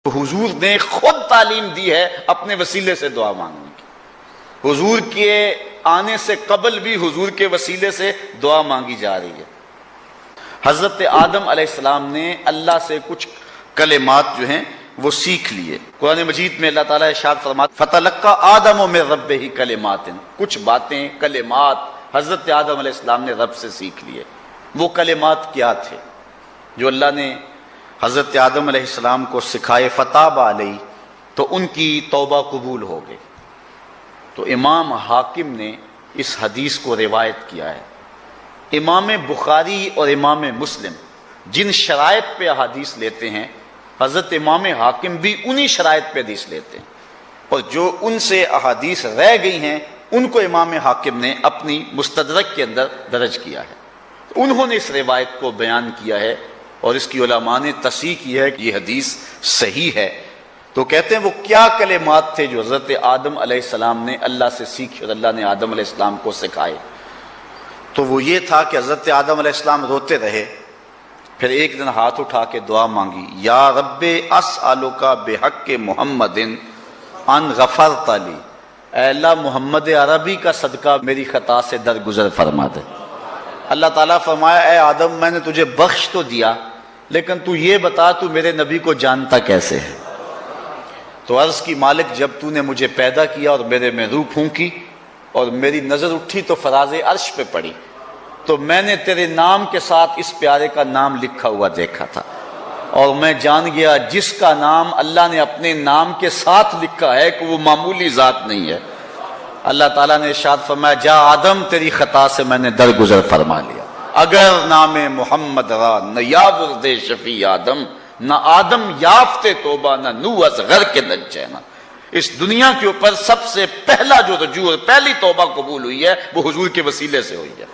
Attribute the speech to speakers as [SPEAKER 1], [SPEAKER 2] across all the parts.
[SPEAKER 1] حضور نے خود تعلیم دی ہے اپنے وسیلے سے دعا مانگنے کی. حضور کے آنے سے قبل بھی حضور کے وسیلے سے دعا مانگی جا رہی ہے. حضرت آدم علیہ السلام نے اللہ سے کچھ کلمات جو ہیں وہ سیکھ لیے. قرآن مجید میں اللہ تعالیٰ ارشاد فرماتا فَتَلَقَّى آدَمُ مِن رَبِّهِ کلمات، کچھ باتیں کلمات حضرت آدم علیہ السلام نے رب سے سیکھ لیے. وہ کلمات کیا تھے جو اللہ نے حضرت آدم علیہ السلام کو سکھائے؟ فتاب علیہ، تو ان کی توبہ قبول ہو گئی. تو امام حاکم نے اس حدیث کو روایت کیا ہے. امام بخاری اور امام مسلم جن شرائط پہ احادیث لیتے ہیں، حضرت امام حاکم بھی انہی شرائط پہ حدیث لیتے ہیں، اور جو ان سے احادیث رہ گئی ہیں ان کو امام حاکم نے اپنی مستدرک کے اندر درج کیا ہے. انہوں نے اس روایت کو بیان کیا ہے اور اس کی علماء نے تصحیح کی ہے کہ یہ حدیث صحیح ہے. تو کہتے ہیں وہ کیا کلمات تھے جو حضرت آدم علیہ السلام نے اللہ سے سیکھی اور اللہ نے آدم علیہ السلام کو سکھائے؟ تو وہ یہ تھا کہ حضرت آدم علیہ السلام روتے رہے، پھر ایک دن ہاتھ اٹھا کے دعا مانگی، یا رب اسألک بحق محمد ان غفرت لی، اے اللہ محمد عربی کا صدقہ میری خطا سے درگزر فرما دے. اللہ تعالیٰ فرمایا اے آدم میں نے تجھے بخش تو دیا، لیکن تو یہ بتا تو میرے نبی کو جانتا کیسے ہے؟ تو عرض کی مالک جب تو نے مجھے پیدا کیا اور میرے میں روح پھونکی اور میری نظر اٹھی تو فراز عرش پہ پڑی، تو میں نے تیرے نام کے ساتھ اس پیارے کا نام لکھا ہوا دیکھا تھا، اور میں جان گیا جس کا نام اللہ نے اپنے نام کے ساتھ لکھا ہے کہ وہ معمولی ذات نہیں ہے. اللہ تعالیٰ نے ارشاد فرمایا جا آدم تیری خطا سے میں نے درگزر فرما لیا. اگر نام محمد را نہ یاورد شفیع آدم، نہ آدم یافتے توبہ نہ نو از غر کے نجینا. اس دنیا کے اوپر سب سے پہلا جو رجوع اور پہلی توبہ قبول ہوئی ہے وہ حضور کے وسیلے سے ہوئی ہے.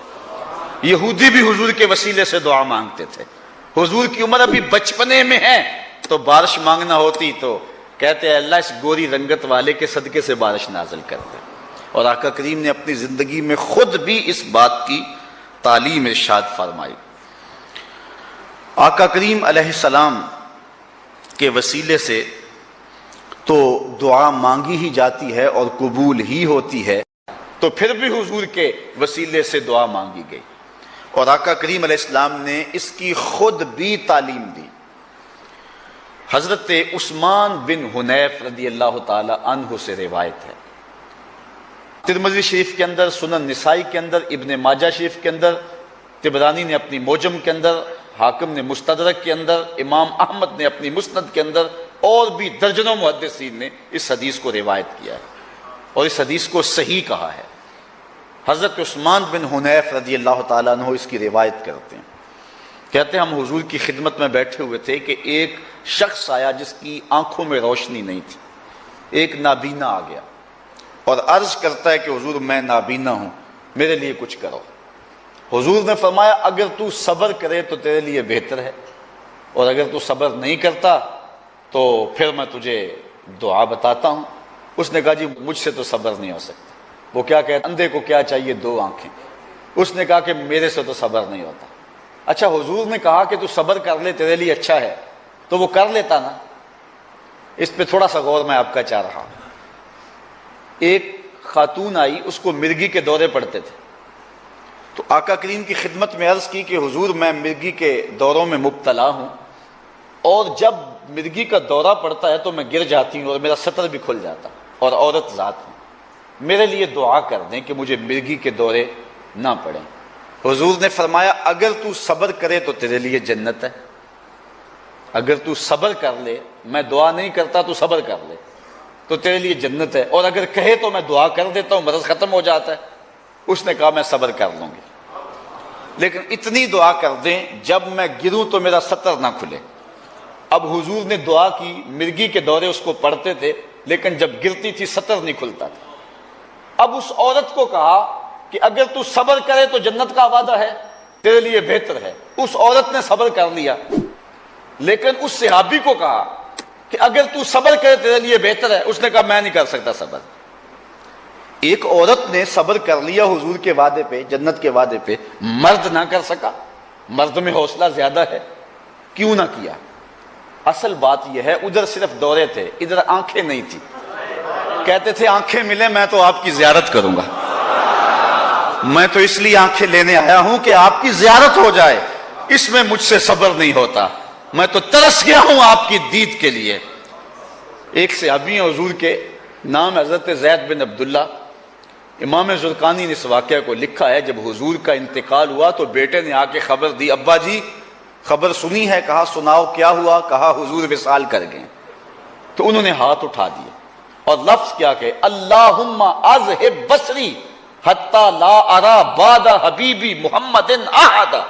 [SPEAKER 1] یہودی بھی حضور کے وسیلے سے دعا مانگتے تھے. حضور کی عمر ابھی بچپنے میں ہے تو بارش مانگنا ہوتی تو کہتے ہیں اللہ اس گوری رنگت والے کے صدقے سے بارش نازل کر دے. اور آقا کریم نے اپنی زندگی میں خود بھی اس بات کی تعلیم ارشاد فرمائی. آقا کریم علیہ السلام کے وسیلے سے تو دعا مانگی ہی جاتی ہے اور قبول ہی ہوتی ہے، تو پھر بھی حضور کے وسیلے سے دعا مانگی گئی. اور آقا کریم علیہ السلام نے اس کی خود بھی تعلیم دی. حضرت عثمان بن حنیف رضی اللہ تعالی عنہ سے روایت ہے، ترمذی شریف کے اندر، سنن نسائی کے اندر، ابن ماجہ شریف کے اندر، طبرانی نے اپنی موجم کے اندر، حاکم نے مستدرک کے اندر، امام احمد نے اپنی مسند کے اندر، اور بھی درجنوں محدثین نے اس حدیث کو روایت کیا ہے اور اس حدیث کو صحیح کہا ہے. حضرت عثمان بن حنیف رضی اللہ تعالیٰ عنہ اس کی روایت کرتے ہیں، کہتے ہیں ہم حضور کی خدمت میں بیٹھے ہوئے تھے کہ ایک شخص آیا جس کی آنکھوں میں روشنی نہیں تھی. ایک نابینا آ گیا اور عرض کرتا ہے کہ حضور میں نابینا ہوں، میرے لیے کچھ کرو. حضور نے فرمایا اگر تو صبر کرے تو تیرے لیے بہتر ہے، اور اگر تو صبر نہیں کرتا تو پھر میں تجھے دعا بتاتا ہوں. اس نے کہا جی مجھ سے تو صبر نہیں ہو سکتا. وہ کیا کہتا اندھے کو کیا چاہیے دو آنکھیں. اس نے کہا کہ میرے سے تو صبر نہیں ہوتا. اچھا حضور نے کہا کہ تو صبر کر لے تیرے لیے اچھا ہے، تو وہ کر لیتا نا. اس پہ تھوڑا سا غور میں آپ کا چاہ رہا ہوں. ایک خاتون آئی، اس کو مرگی کے دورے پڑتے تھے، تو آقا کریم کی خدمت میں عرض کی کہ حضور میں مرگی کے دوروں میں مبتلا ہوں، اور جب مرگی کا دورہ پڑتا ہے تو میں گر جاتی ہوں اور میرا سطر بھی کھل جاتا، اور عورت ذات ہوں، میرے لیے دعا کر دیں کہ مجھے مرگی کے دورے نہ پڑیں. حضور نے فرمایا اگر تو صبر کرے تو تیرے لیے جنت ہے. اگر تو صبر کر لے، میں دعا نہیں کرتا تو صبر کر لے تو تیرے لیے جنت ہے، اور اگر کہے تو میں دعا کر دیتا ہوں مرض ختم ہو جاتا ہے. اس نے کہا میں صبر کر لوں گی، لیکن اتنی دعا کر دیں جب میں گروں تو میرا سطر نہ کھلے. اب حضور نے دعا کی، مرگی کے دورے اس کو پڑھتے تھے، لیکن جب گرتی تھی سطر نہیں کھلتا تھا. اب اس عورت کو کہا کہ اگر تو صبر کرے تو جنت کا وعدہ ہے، تیرے لیے بہتر ہے. اس عورت نے صبر کر لیا، لیکن اس صحابی کو کہا کہ اگر تو صبر کرے تیرے لیے بہتر ہے. اس نے کہا میں نہیں کر سکتا صبر. ایک عورت نے صبر کر لیا حضور کے وعدے پہ، جنت کے وعدے پہ، مرد نہ کر سکا. مرد میں حوصلہ زیادہ ہے، کیوں نہ کیا. اصل بات یہ ہے ادھر صرف دورے تھے، ادھر آنکھیں نہیں تھی. کہتے تھے آنکھیں ملے میں تو آپ کی زیارت کروں گا. میں تو اس لیے آنکھیں لینے آیا ہوں کہ آپ کی زیارت ہو جائے. اس میں مجھ سے صبر نہیں ہوتا، میں تو ترس گیا ہوں آپ کی دید کے لیے. ایک صحابی حضور کے نام حضرت زید بن عبداللہ. امام زرقانی نے اس واقعہ کو لکھا ہے، جب حضور کا انتقال ہوا تو بیٹے نے آ کے خبر دی، ابا جی خبر سنی ہے؟ کہا سناؤ کیا ہوا؟ کہا حضور وصال کر گئے. تو انہوں نے ہاتھ اٹھا دیا اور لفظ کیا کہ اللہم اذہب بصری حتی لا ارا بعد حبیبی محمد احدا.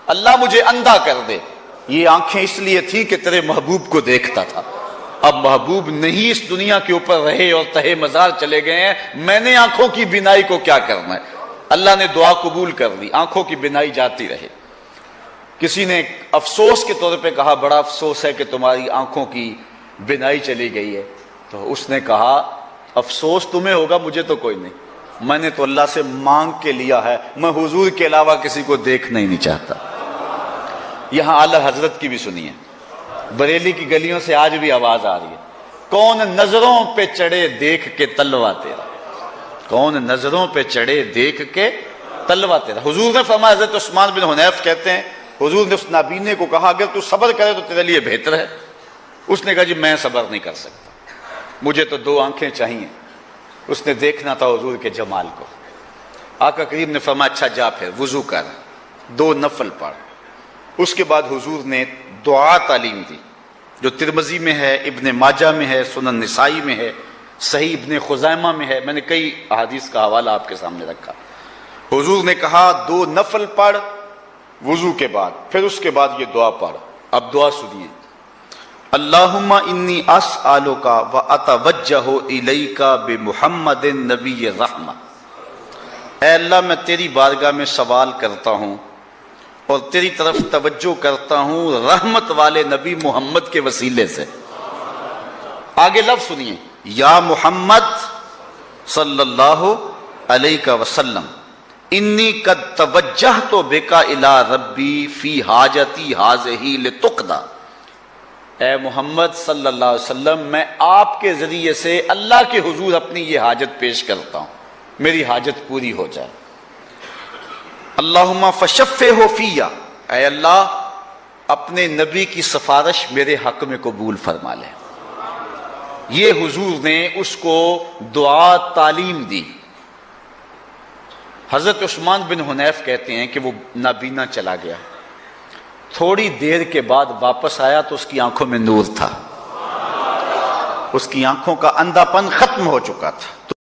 [SPEAKER 1] اللہ مجھے اندھا کر دے. یہ آنکھیں اس لیے تھی کہ تیرے محبوب کو دیکھتا تھا. اب محبوب نہیں اس دنیا کے اوپر رہے اور تہے مزار چلے گئے ہیں، میں نے آنکھوں کی بینائی کو کیا کرنا ہے؟ اللہ نے دعا قبول کر لی، آنکھوں کی بینائی جاتی رہے. کسی نے افسوس کے طور پہ کہا بڑا افسوس ہے کہ تمہاری آنکھوں کی بینائی چلی گئی ہے. تو اس نے کہا افسوس تمہیں ہوگا، مجھے تو کوئی نہیں. میں نے تو اللہ سے مانگ کے لیا ہے، میں حضور کے علاوہ کسی کو دیکھنا ہی نہیں چاہتا. یہاں اعلی حضرت کی بھی سنیے. بریلی کی گلیوں سے آج بھی آواز آ رہی ہے، کون نظروں پہ چڑھے دیکھ کے تلوا تیرا. کون نظروں پہ چڑھے دیکھ کے تلوا تیرا. حضور نے فرمایا، حضرت عثمان بن حنیف کہتے ہیں حضور نے اس نابینے کو کہا اگر تو صبر کرے تو تیرے لیے بہتر ہے. اس نے کہا جی میں صبر نہیں کر سکتا، مجھے تو 2 آنکھیں چاہیے. اس نے دیکھنا تھا حضور کے جمال کو. آقا کریم نے فرمایا اچھا جا پھر وضو کر، 2 نفل پڑھ. اس کے بعد حضور نے دعا تعلیم دی جو ترمذی میں ہے، ابن ماجہ میں ہے، سنن نسائی میں ہے، صحیح ابن خزیمہ میں ہے. میں نے کئی احادیث کا حوالہ آپ کے سامنے رکھا. حضور نے کہا 2 نفل پڑھ وضو کے بعد، پھر اس کے بعد یہ دعا پڑھ. اب دعا سنیے. اللہم انی اسألک و اتوجہ الیک بمحمد نبی الرحمہ. اے اللہ میں تیری بارگاہ میں سوال کرتا ہوں اور تیری طرف توجہ کرتا ہوں رحمت والے نبی محمد کے وسیلے سے. آگے لفظ سنیے، یا محمد صلی اللہ علیہ وسلم انی قد توجہت بک الی ربی فی حاجتی ہذہ لتقضی. اے محمد صلی اللہ علیہ وسلم میں آپ کے ذریعے سے اللہ کے حضور اپنی یہ حاجت پیش کرتا ہوں، میری حاجت پوری ہو جائے. اللہم فشفعہ فی، اے اللہ اپنے نبی کی سفارش میرے حق میں قبول فرما لے. یہ حضور نے اس کو دعا تعلیم دی. حضرت عثمان بن حنیف کہتے ہیں کہ وہ نابینا چلا گیا، تھوڑی دیر کے بعد واپس آیا تو اس کی آنکھوں میں نور تھا، اس کی آنکھوں کا اندھا پن ختم ہو چکا تھا.